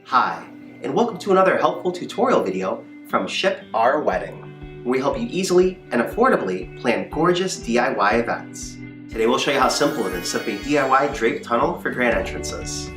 Hi, and welcome to another helpful tutorial video from Ship Our Wedding, where we help you easily and affordably plan gorgeous DIY events. Today we'll show you how simple it is to set up a DIY drape tunnel for grand entrances.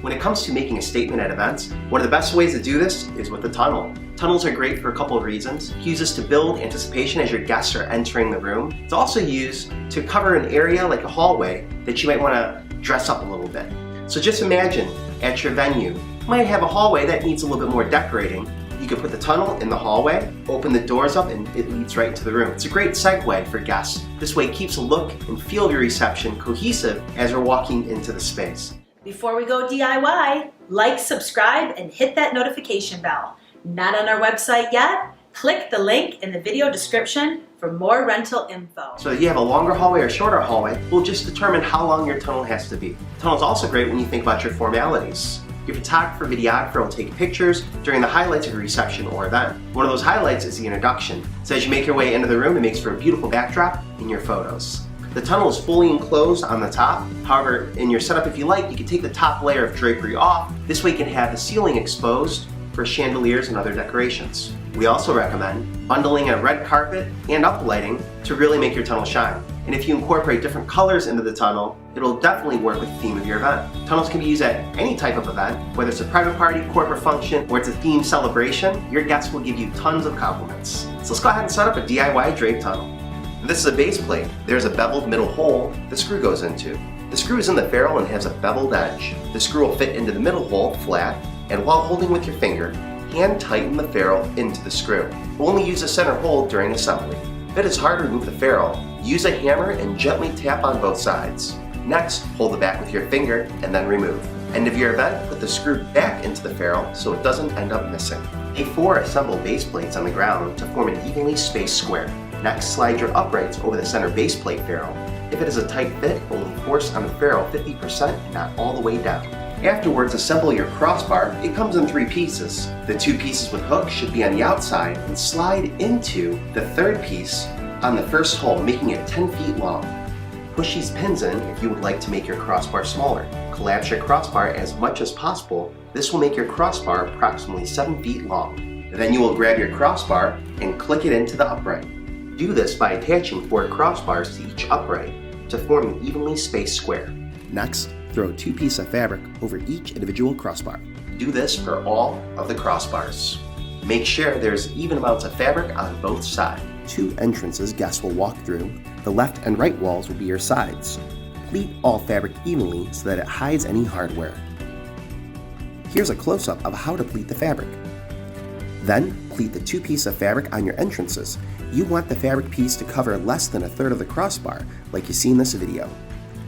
When it comes to making a statement at events, one of the best ways to do this is with a tunnel. Tunnels are great for a couple of reasons. You use this to build anticipation as your guests are entering the room. It's also used to cover an area like a hallway that you might want to dress up a little bit. So just imagine at your venue, you might have a hallway that needs a little bit more decorating. You could put the tunnel in the hallway, open the doors up, and it leads right into the room. It's a great segue for guests. This way it keeps the look and feel of your reception cohesive as we're walking into the space. Before we go DIY, like, subscribe, and hit that notification bell. Not on our website yet? Click the link in the video description for more rental info. So that you have a longer hallway or shorter hallway, we'll just determine how long your tunnel has to be. The tunnel is also great when you think about your formalities. Your photographer, videographer will take pictures during the highlights of your reception or event. One of those highlights is the introduction. So as you make your way into the room, it makes for a beautiful backdrop in your photos. The tunnel is fully enclosed on the top. However, in your setup, if you like, you can take the top layer of drapery off. This way you can have the ceiling exposed for chandeliers and other decorations. We also recommend bundling a red carpet and uplighting to really make your tunnel shine. And if you incorporate different colors into the tunnel, it'll definitely work with the theme of your event. Tunnels can be used at any type of event, whether it's a private party, corporate function, or it's a themed celebration. Your guests will give you tons of compliments. So let's go ahead and set up a DIY drape tunnel. This is a base plate. There's a beveled middle hole the screw goes into. The screw is in the ferrule and has a beveled edge. The screw will fit into the middle hole flat, and while holding with your finger, hand tighten the ferrule into the screw. Only use the center hole during assembly. If it is hard to remove the ferrule, use a hammer and gently tap on both sides. Next, hold the back with your finger and then remove. End of your event, put the screw back into the ferrule so it doesn't end up missing. Lay 4 assembled base plates on the ground to form an evenly spaced square. Next, slide your uprights over the center base plate ferrule. If it is a tight fit, only force on the ferrule 50% and not all the way down. Afterwards, assemble your crossbar. It comes in 3 pieces. The 2 pieces with hooks should be on the outside and slide into the 3rd piece on the first hole, making it 10 feet long. Push these pins in if you would like to make your crossbar smaller. Collapse your crossbar as much as possible. This will make your crossbar approximately 7 feet long. Then you will grab your crossbar and click it into the upright. Do this by attaching 4 crossbars to each upright to form an evenly spaced square. Next, throw 2 pieces of fabric over each individual crossbar. Do this for all of the crossbars. Make sure there's even amounts of fabric on both sides. 2 entrances guests will walk through. The left and right walls will be your sides. Pleat all fabric evenly so that it hides any hardware. Here's a close-up of how to pleat the fabric. Then, pleat the 2 pieces of fabric on your entrances. You want the fabric piece to cover less than 1/3 of the crossbar, like you see in this video.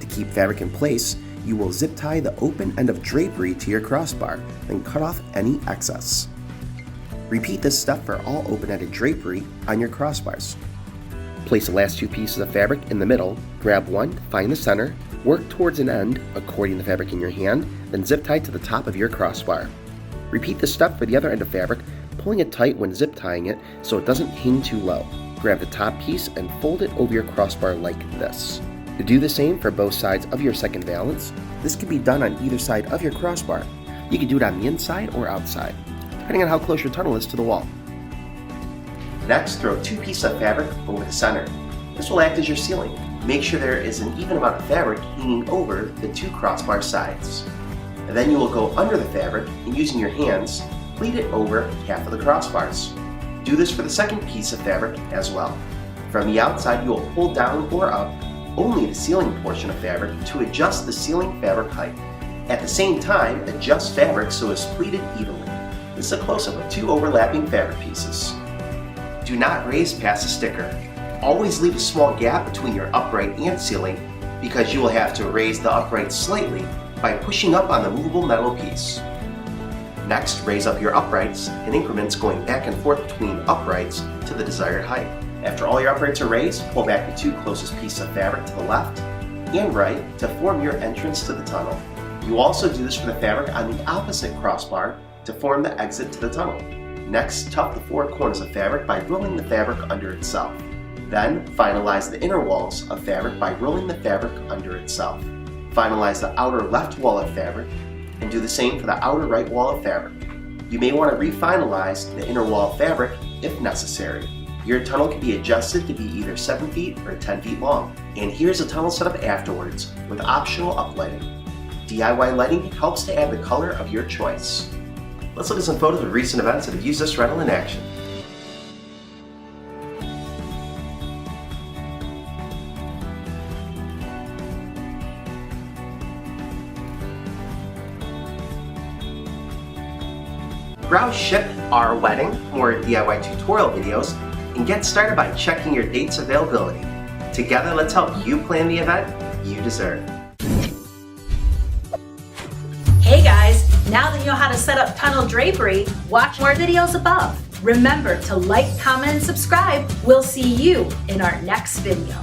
To keep fabric in place, you will zip tie the open end of drapery to your crossbar, then cut off any excess. Repeat this step for all open-ended drapery on your crossbars. Place the last 2 pieces of fabric in the middle, grab one, find the center, work towards an end, according to the fabric in your hand, then zip tie to the top of your crossbar. Repeat this step for the other end of fabric, pulling it tight when zip tying it so it doesn't hang too low. Grab the top piece and fold it over your crossbar like this. To do the same for both sides of your second valance, this can be done on either side of your crossbar. You can do it on the inside or outside, depending on how close your tunnel is to the wall. Next, throw 2 pieces of fabric over the center. This will act as your ceiling. Make sure there is an even amount of fabric hanging over the 2 crossbar sides. And then you will go under the fabric and using your hands, pleat it over half of the crossbars. Do this for the second piece of fabric as well. From the outside, you will pull down or up only the ceiling portion of fabric to adjust the ceiling fabric height. At the same time, adjust fabric so it's pleated evenly. This is a close-up of 2 overlapping fabric pieces. Do not raise past the sticker. Always leave a small gap between your upright and ceiling because you will have to raise the upright slightly by pushing up on the movable metal piece. Next, raise up your uprights in increments going back and forth between uprights to the desired height. After all your uprights are raised, pull back the 2 closest pieces of fabric to the left and right to form your entrance to the tunnel. You also do this for the fabric on the opposite crossbar to form the exit to the tunnel. Next, tuft the 4 corners of fabric by rolling the fabric under itself. Then, finalize the inner walls of fabric by rolling the fabric under itself. Finalize the outer left wall of fabric and do the same for the outer right wall of fabric. You may want to refinalize the inner wall of fabric if necessary. Your tunnel can be adjusted to be either 7 feet or 10 feet long. And here's a tunnel setup afterwards with optional uplighting. DIY lighting helps to add the color of your choice. Let's look at some photos of recent events that have used this rental in action. Browse Ship Our Wedding, more DIY tutorial videos, and get started by checking your date's availability. Together, let's help you plan the event you deserve. Hey guys, now that you know how to set up tunnel drapery, watch more videos above. Remember to like, comment, and subscribe. We'll see you in our next video.